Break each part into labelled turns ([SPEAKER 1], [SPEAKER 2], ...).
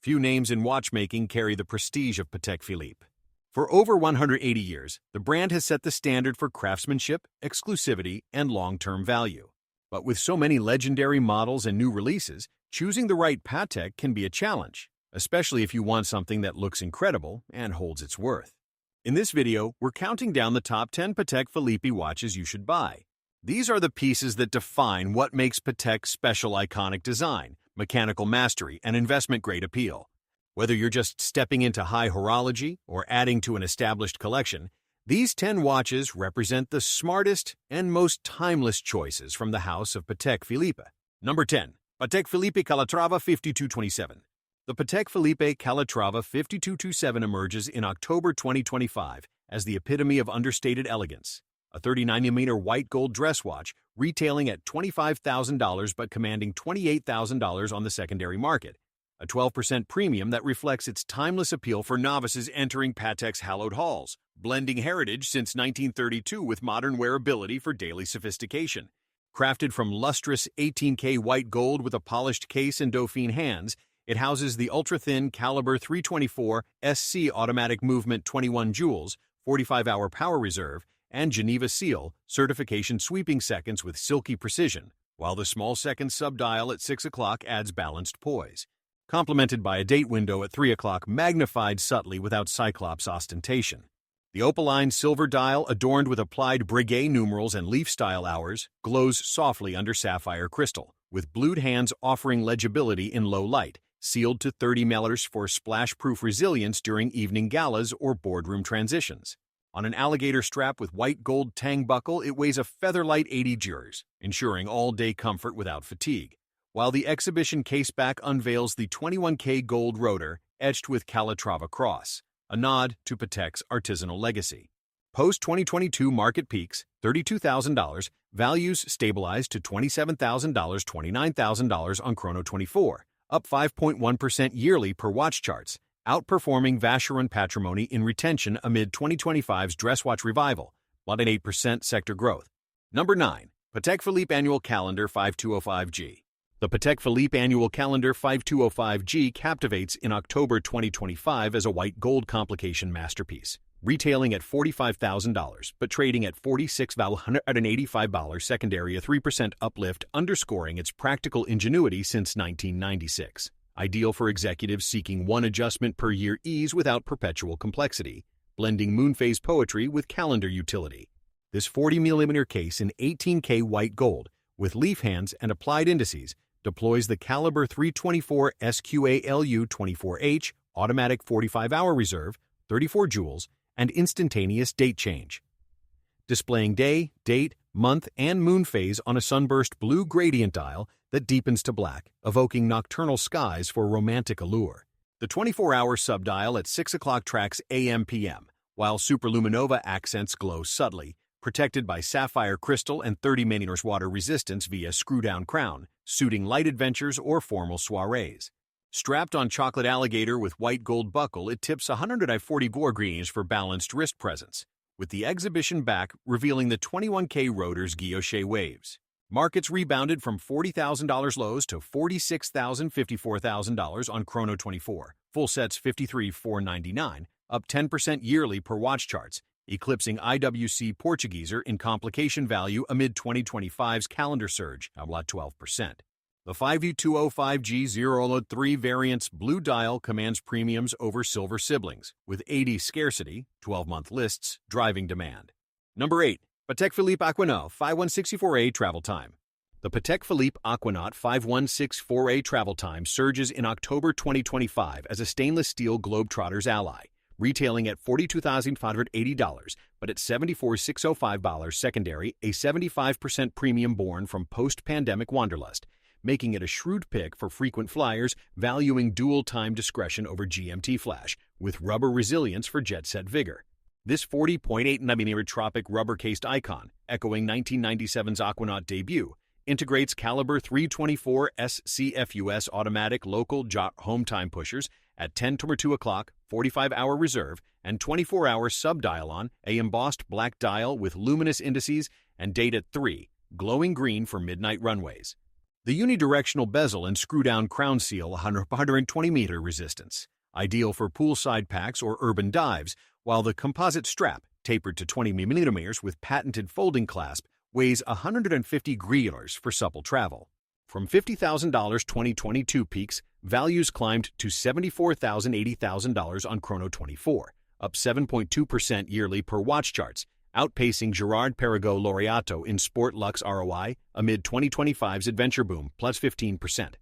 [SPEAKER 1] Few names in watchmaking carry the prestige of Patek Philippe. For over 180 years, the brand has set the standard for craftsmanship, exclusivity, and long-term value. But with so many legendary models and new releases, choosing the right Patek can be a challenge, especially if you want something that looks incredible and holds its worth. In this video, we're counting down the top 10 Patek Philippe watches you should buy. These are the pieces that define what makes Patek's special iconic design, mechanical mastery, and investment-grade appeal. Whether you're just stepping into high horology or adding to an established collection, these 10 watches represent the smartest and most timeless choices from the house of Patek Philippe. Number 10. Patek Philippe Calatrava 5227. The Patek Philippe Calatrava 5227 emerges in October 2025 as the epitome of understated elegance. A 39mm white gold dress watch retailing at $25,000 but commanding $28,000 on the secondary market. A 12% premium that reflects its timeless appeal for novices entering Patek's hallowed halls, blending heritage since 1932 with modern wearability for daily sophistication. Crafted from lustrous 18K white gold with a polished case and Dauphine hands, it houses the ultra-thin caliber 324 SC automatic movement 21 joules, 45-hour power reserve, and Geneva seal certification sweeping seconds with silky precision, while the small second subdial at 6 o'clock adds balanced poise. Complemented by a date window at 3 o'clock magnified subtly without Cyclops ostentation. The opaline silver dial, adorned with applied Breguet numerals and leaf-style hours, glows softly under sapphire crystal, with blued hands offering legibility in low light, sealed to 30 milliliters for splash-proof resilience during evening galas or boardroom transitions. On an alligator strap with white gold tang buckle, it weighs a feather-light 80 grams, ensuring all-day comfort without fatigue. While the exhibition caseback unveils the 21K gold rotor etched with Calatrava cross, a nod to Patek's artisanal legacy. Post-2022 market peaks, $32,000, values stabilized to $27,000, $29,000 on Chrono 24, up 5.1% yearly per watch charts, outperforming Vacheron Patrimony in retention amid 2025's dress watch revival, but an 8% sector growth. Number 9. Patek Philippe Annual Calendar 5205G. The Patek Philippe Annual Calendar 5205G captivates in October 2025 as a white gold complication masterpiece, retailing at $45,000 but trading at $46,185 secondary, a 3% uplift underscoring its practical ingenuity since 1996. Ideal for executives seeking one adjustment per year ease without perpetual complexity, blending moonphase poetry with calendar utility. This 40mm case in 18K white gold, with leaf hands and applied indices, deploys the caliber 324 SQALU 24H automatic 45-hour reserve, 34 joules, and instantaneous date change. Displaying day, date, month, and moon phase on a sunburst blue gradient dial that deepens to black, evoking nocturnal skies for romantic allure. The 24-hour subdial at 6 o'clock tracks AM/PM, while superluminova accents glow subtly, protected by sapphire crystal and 30 mm water resistance via screw-down crown, suiting light adventures or formal soirees. Strapped on chocolate alligator with white gold buckle, it tips 140 gorgines for balanced wrist presence, with the exhibition back revealing the 21K rotor's guilloche waves. Markets rebounded from $40,000 lows to $46,000, $54,000 on Chrono 24, full sets $53,499, up 10% yearly per watch charts, eclipsing IWC Portugueser in complication value amid 2025's calendar surge, at 12%. The 5205G003 variant's blue dial commands premiums over silver siblings, with 80 scarcity, 12-month lists, driving demand. Number 8. Patek Philippe Aquanaut 5164A Travel Time. The Patek Philippe Aquanaut 5164A Travel Time surges in October 2025 as a stainless steel Globetrotter's ally, retailing at $42,580, but at $74,605 secondary, a 75% premium born from post-pandemic wanderlust, making it a shrewd pick for frequent flyers valuing dual-time discretion over GMT flash, with rubber resilience for jet-set vigor. This 40.8mm tropic rubber-cased icon, echoing 1997's Aquanaut debut, integrates caliber 324 SCFUS automatic local jot home time pushers at 10 to 2 o'clock, 45-hour reserve, and 24-hour subdial on a embossed black dial with luminous indices and date at 3, glowing green for midnight runways. The unidirectional bezel and screw-down crown seal 120-meter resistance, ideal for poolside packs or urban dives, while the composite strap, tapered to 20 millimeters with patented folding clasp, weighs 150 kilos for supple travel. From $50,000 2022 peaks, values climbed to $74,000 $80,000 on Chrono 24, up 7.2% yearly per watch charts, outpacing Gerard Perregaux Laureato in Sport Luxe ROI amid 2025's adventure boom, plus 15%.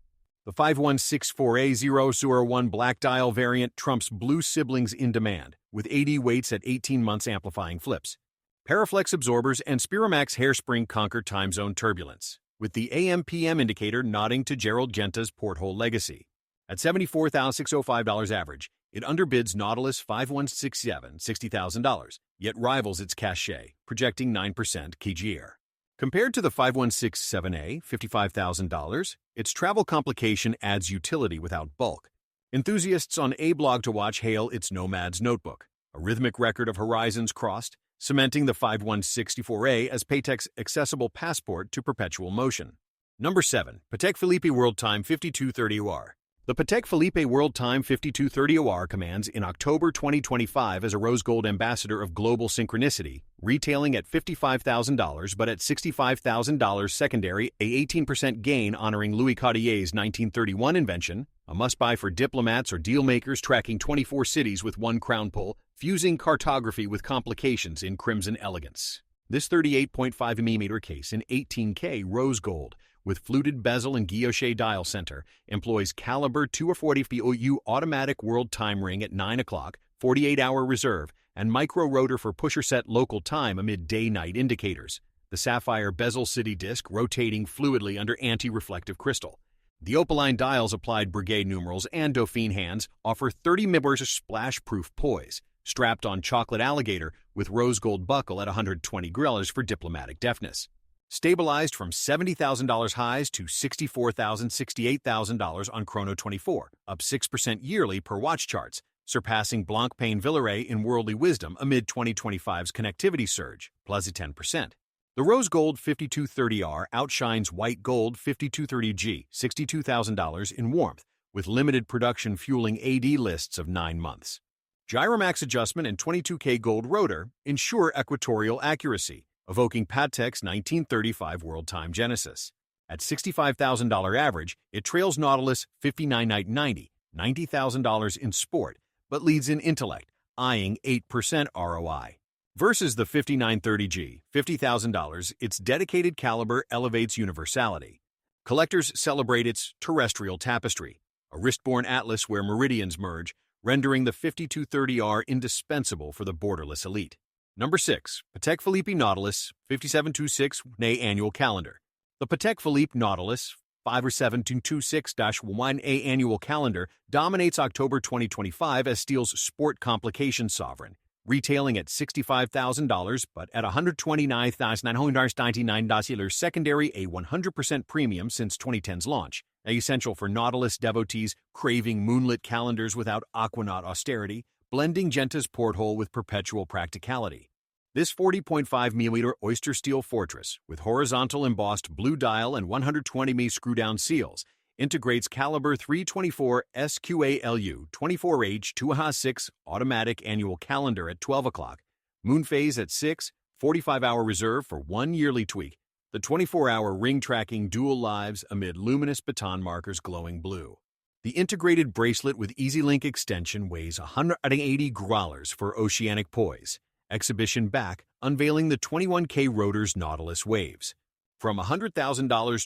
[SPEAKER 1] The 5164A001 black dial variant trumps blue siblings in demand, with 80 weights at 18 months amplifying flips. Paraflex absorbers and Spiramax hairspring conquer time zone turbulence, with the AM/PM indicator nodding to Gerald Genta's porthole legacy. At $74,605 average, it underbids Nautilus 5167 $60,000, yet rivals its cachet, projecting 9% KGR. Compared to the 5167A, $55,000, its travel complication adds utility without bulk. Enthusiasts on A-Blog to Watch hail its Nomad's notebook, a rhythmic record of horizons crossed, cementing the 5164A as Patek's accessible passport to perpetual motion. Number 7. Patek Philippe World Time 5230 OR. The Patek Philippe World Time 5230 OR commands in October 2025 as a rose gold ambassador of global synchronicity, retailing at $55,000 but at $65,000 secondary, a 18% gain honoring Louis Cartier's 1931 invention, a must-buy for diplomats or deal-makers tracking 24 cities with one crown pull, fusing cartography with complications in crimson elegance. This 38.5mm case in 18K rose gold, with fluted bezel and guilloche dial center, employs caliber 240 FOU automatic world time ring at 9 o'clock, 48-hour reserve, and micro rotor for pusher set local time amid day-night indicators. The sapphire bezel city disc rotating fluidly under anti-reflective crystal. The opaline dials applied brigade numerals and Dauphine hands offer 30 mm splash-proof poise, strapped on chocolate alligator with rose gold buckle at $120 for diplomatic deftness. Stabilized from $70,000 highs to $64,000 $68,000 on Chrono 24, up 6% yearly per watch charts, surpassing Blancpain Villeray in worldly wisdom amid 2025's connectivity surge, plus 10%. The rose gold 5230R outshines white gold 5230G, $62,000 in warmth, with limited production fueling AD lists of 9 months. Gyromax adjustment and 22K gold rotor ensure equatorial accuracy, evoking Patek's 1935 World Time Genesis. At $65,000 average, it trails Nautilus $59,990, $90,000 in sport, but leads in intellect, eyeing 8% ROI. Versus the 5930G, $50,000, its dedicated caliber elevates universality. Collectors celebrate its terrestrial tapestry, a wrist-borne atlas where meridians merge, rendering the 5230R indispensable for the borderless elite. Number 6. Patek Philippe Nautilus 5726-A Annual Calendar. The Patek Philippe Nautilus 5726-1A Annual Calendar dominates October 2025 as Steel's sport complication sovereign, retailing at $65,000 but at $129,999 secondary, a 100% premium since 2010's launch, essential for Nautilus devotees craving moonlit calendars without aquanaut austerity, blending Genta's porthole with perpetual practicality. This 40.5mm oyster steel fortress, with horizontal embossed blue dial and 120mm screw-down seals, integrates caliber 324 SQALU 24H2H6 automatic annual calendar at 12 o'clock, moon phase at 6, 45-hour reserve for 1 yearly tweak, the 24-hour ring tracking dual lives amid luminous baton markers glowing blue. The integrated bracelet with EasyLink extension weighs 180 growlers for oceanic poise. Exhibition back, unveiling the 21K Rotor's Nautilus Waves. From $100,000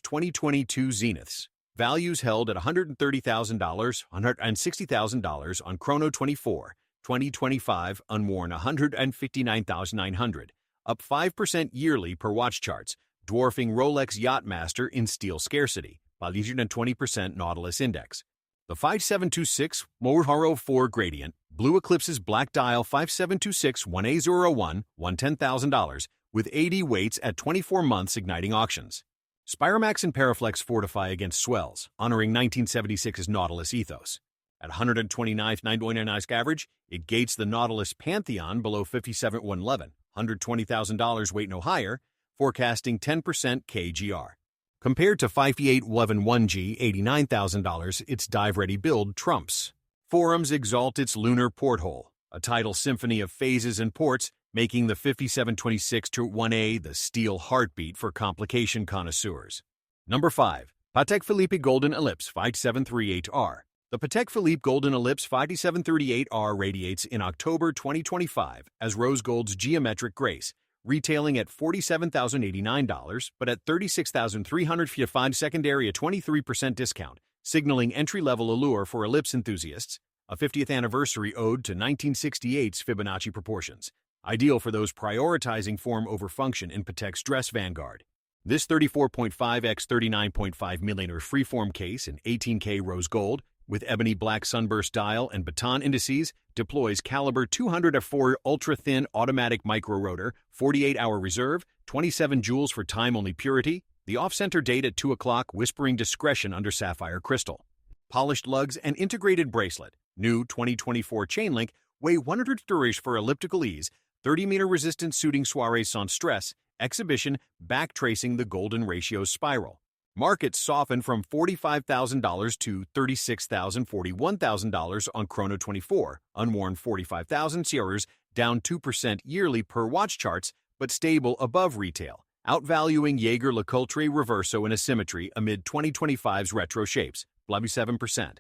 [SPEAKER 1] 2022 Zeniths, values held at $130,000, $160,000 on Chrono 24, 2025 unworn $159,900, up 5% yearly per watch charts, dwarfing Rolex Yachtmaster in steel scarcity, while 20% Nautilus Index. The 5726 Moharo 4 Gradient, Blue Eclipse's Black Dial 5726-1A01, $110,000, with 80 weights at 24 months igniting auctions. Spiramax and Paraflex fortify against swells, honoring 1976's Nautilus ethos. At $129,999 average, it gates the Nautilus Pantheon below $57,111, $120,000 weight no higher, forecasting 10% KGR. Compared to 5811 1G $89,000, its dive-ready build trumps. Forums exalt its lunar porthole, a tidal symphony of phases and ports, making the 5726-1A the steel heartbeat for complication connoisseurs. Number 5. Patek Philippe Golden Ellipse 5738R. The Patek Philippe Golden Ellipse 5738R radiates in October 2025 as rose gold's geometric grace, retailing at $47,089, but at $36,355 secondary a 23% discount, signaling entry-level allure for ellipse enthusiasts, a 50th anniversary ode to 1968's Fibonacci proportions, ideal for those prioritizing form over function in Patek's dress vanguard. This 34.5 x 39.5 mm freeform case in 18K rose gold, with ebony black sunburst dial and baton indices, deploys caliber 200F4 ultra-thin automatic micro-rotor, 48-hour reserve, 27 joules for time-only purity, the off-center date at 2 o'clock whispering discretion under sapphire crystal. Polished lugs and integrated bracelet, new 2024 chain link, weigh 100 durish for elliptical ease, 30-meter resistant suiting soiree sans stress, exhibition, back tracing the golden ratio spiral. Markets soften from $45,000 to $36,000, $41,000 on Chrono 24, unworn 45,000 CRs, down 2% yearly per watch charts, but stable above retail, outvaluing Jaeger-LeCoultre Reverso in asymmetry amid 2025's retro shapes, 7%.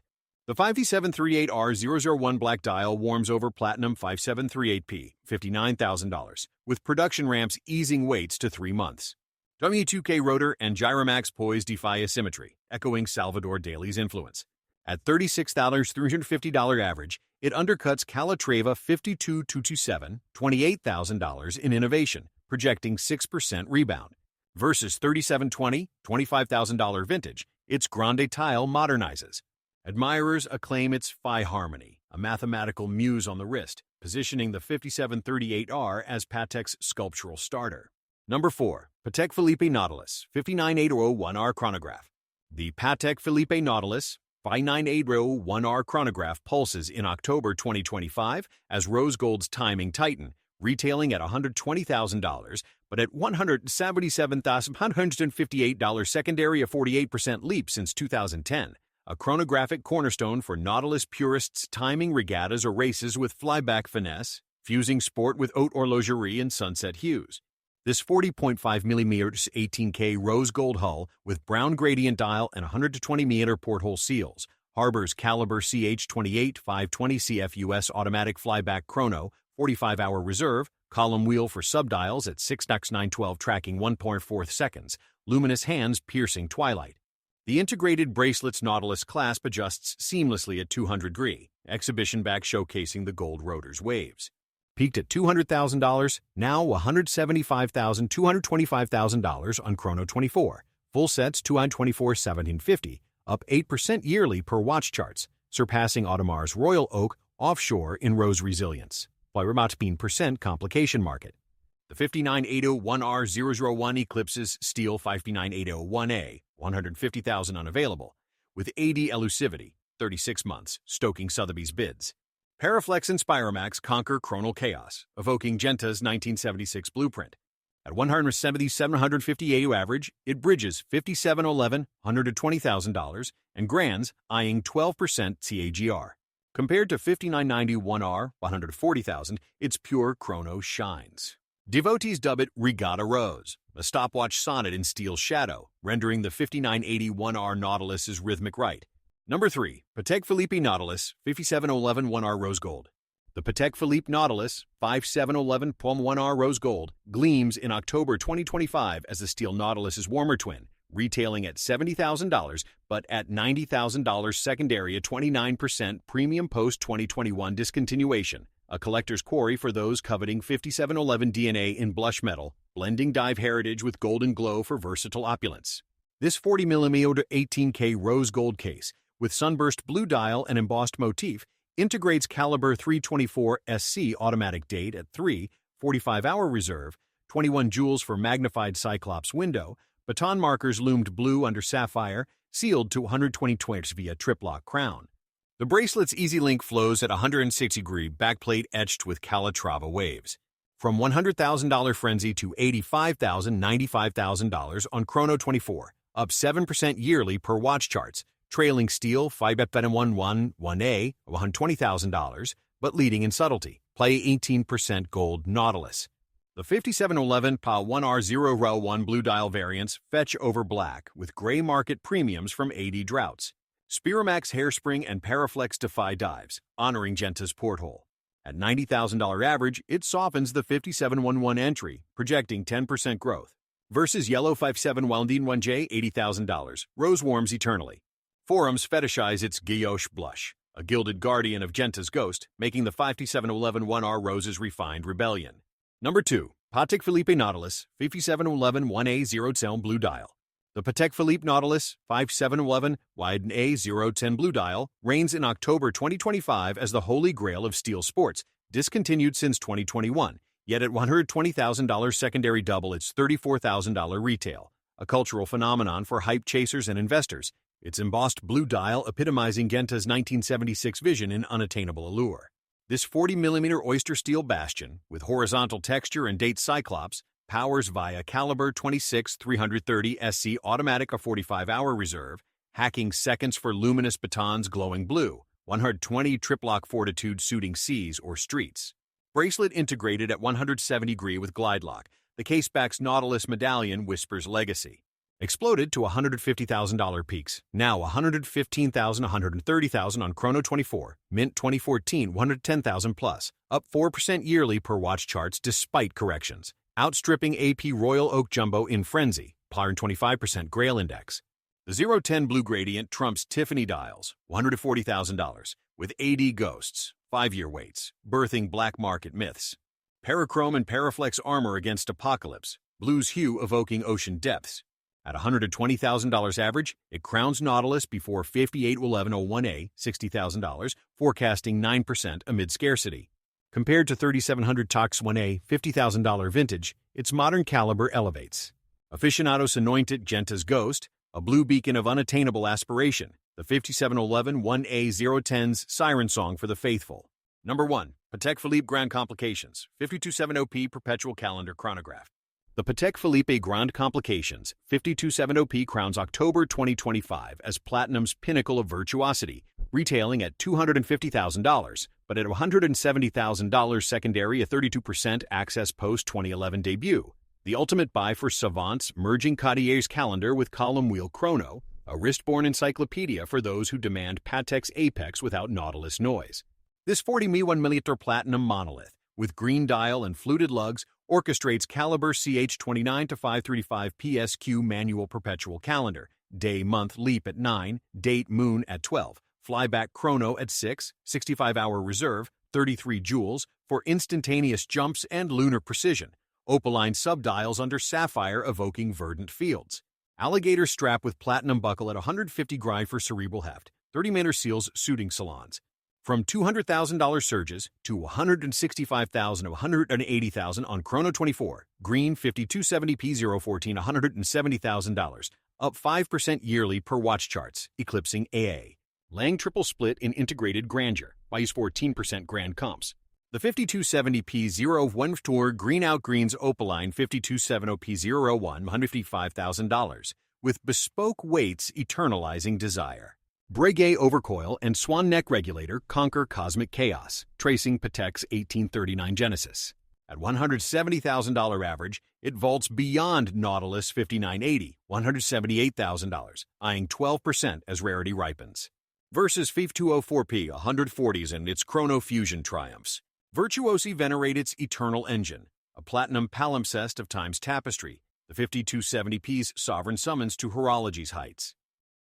[SPEAKER 1] The 5738R001 black dial warms over platinum 5738P, $59,000, with production ramps easing waits to 3 months. W2K rotor and Gyromax poise defy asymmetry, echoing Salvador Dali's influence. At $36,350 average, it undercuts Calatrava 52227, $28,000 in innovation, projecting 6% rebound. Versus $3720, $25,000 vintage, its Grande Tile modernizes. Admirers acclaim its Phi Harmony, a mathematical muse on the wrist, positioning the 5738R as Patek's sculptural starter. Number 4. Patek Philippe Nautilus 59801R chronograph. The Patek Philippe Nautilus 59801R chronograph pulses in October 2025 as rose gold's timing tighten, retailing at $120,000, but at $177,158 secondary a 48% leap since 2010. A chronographic cornerstone for Nautilus purists timing regattas or races with flyback finesse, fusing sport with haute horlogerie and sunset hues. This 40.5mm 18K rose gold hull with brown gradient dial and 120mm porthole seals harbors caliber CH28 520 CFUS automatic flyback chrono, 45-hour reserve, column wheel for subdials at 6x912 tracking 1.4 seconds, luminous hands piercing twilight. The integrated bracelet's Nautilus clasp adjusts seamlessly at 200°, exhibition back showcasing the gold rotor's waves. Peaked at $200,000, now $175,000, $225,000 on Chrono 24. Full sets $224,750, up 8% yearly per watch charts, surpassing Audemars Royal Oak offshore in rose resilience. By % complication market. The 59801R001 eclipses Steel 59801A, 150,000 unavailable, with AD elusivity, 36 months, stoking Sotheby's bids. Paraflex and Spiromax conquer chronal chaos, evoking Genta's 1976 blueprint. At $170,750 AU average, it bridges $5711, $120,000, and Grands eyeing 12% CAGR. Compared to 5991R, $140,000, its pure chrono shines. Devotees dub it Regatta Rose, a stopwatch sonnet in steel shadow, rendering the 5981R Nautilus's rhythmic right. Number 3. Patek Philippe Nautilus 57011 1R Rose Gold. The Patek Philippe Nautilus 5711 1R Rose Gold gleams in October 2025 as the steel Nautilus's warmer twin, retailing at $70,000 but at $90,000 secondary a 29% premium post-2021 discontinuation, a collector's quarry for those coveting 5711 DNA in blush metal, blending dive heritage with golden glow for versatile opulence. This 40mm 18K rose gold case, with sunburst blue dial and embossed motif, integrates caliber 324 SC automatic date at 3, 45-hour reserve, 21 joules for magnified Cyclops window, baton markers loomed blue under sapphire, sealed to 120 twits via triplock crown. The bracelet's easy link flows at 160-degree backplate etched with Calatrava waves. From $100,000 frenzy to $85,000, $95,000 on Chrono 24, up 7% yearly per watch charts, trailing steel 5Bet111 $120,000, but leading in subtlety. Play 18% gold Nautilus. The 5711 Pa 1R0 Row 1 Blue Dial variants fetch over black with gray market premiums from AD Droughts. Spiramax Hairspring and Paraflex defy dives, honoring Genta's porthole. At $90,000 average, it softens the 5711 entry, projecting 10% growth. Versus Yellow 57 Waldine 1J, $80,000, rose warms eternally. Forums fetishize its guilloche blush, a gilded guardian of Genta's ghost, making the 5711 1R Rose's refined rebellion. Number 2. Patek Philippe Nautilus 5711 1A010 Blue Dial. The Patek Philippe Nautilus 5711 Widen A010 Blue Dial reigns in October 2025 as the holy grail of steel sports, discontinued since 2021, yet at $120,000 secondary double its $34,000 retail, a cultural phenomenon for hype chasers and investors, its embossed blue dial epitomizing Genta's 1976 vision in unattainable allure. This 40mm oyster steel bastion, with horizontal texture and date cyclops, powers via caliber 26 330 SC automatic a 45-hour reserve, hacking seconds for luminous batons glowing blue, 120 triplock fortitude suiting seas or streets. Bracelet integrated at 170° with glide lock, the caseback's Nautilus medallion whispers legacy. Exploded to $150,000 peaks, now $115,000, $130,000 on Chrono 24, Mint 2014, $110,000 plus, up 4% yearly per watch charts despite corrections, outstripping AP Royal Oak Jumbo in frenzy, par 25% Grail Index. The 010 Blue Gradient trumps Tiffany dials, $140,000, with AD Ghosts, 5-year waits, birthing black market myths. Parachrome and Paraflex armor against apocalypse, blue's hue evoking ocean depths. At $120,000 average, it crowns Nautilus before 581101A, $60,000, forecasting 9% amid scarcity. Compared to 3700 Tox 1A, $50,000 vintage, its modern caliber elevates. Aficionados anoint it Genta's ghost, a blue beacon of unattainable aspiration, the 5711 1A010's siren song for the faithful. Number 1. Patek Philippe Grand Complications, 5270p Perpetual Calendar Chronograph. The Patek Philippe Grand Complications 5270p crowns October 2025 as Platinum's pinnacle of virtuosity, retailing at $250,000, but at $170,000 secondary a 32% access post-2011 debut. The ultimate buy for savants merging Cartier's calendar with column wheel chrono, a wrist-borne encyclopedia for those who demand Patek's apex without Nautilus noise. This 40mm platinum monolith, with green dial and fluted lugs, orchestrates caliber CH29 to 535 PSQ manual perpetual calendar, day-month leap at 9, date moon at 12, flyback chrono at 6, 65-hour reserve, 33 joules, for instantaneous jumps and lunar precision, opaline subdials under sapphire evoking verdant fields. Alligator strap with platinum buckle at 150 grai for cerebral heft, 30 Manor Seals suiting salons. From $200,000 surges to $165,000 to $180,000 on Chrono 24, green 5270p014 $170,000, up 5% yearly per watch charts, eclipsing AA. Lang triple split in integrated grandeur, buys 14% grand comps. The 5270p01 Tour Green Outgreens Opaline 5270p01 $155,000, with bespoke weights eternalizing desire. Breguet overcoil and swan neck regulator conquer cosmic chaos, tracing Patek's 1839 genesis. At $170,000 average, it vaults beyond Nautilus 5980, $178,000, eyeing 12% as rarity ripens. Versus 5204p 140s and its Chrono Fusion triumphs. Virtuosi venerate its eternal engine, a platinum palimpsest of time's tapestry, the 5270p's sovereign summons to horology's heights.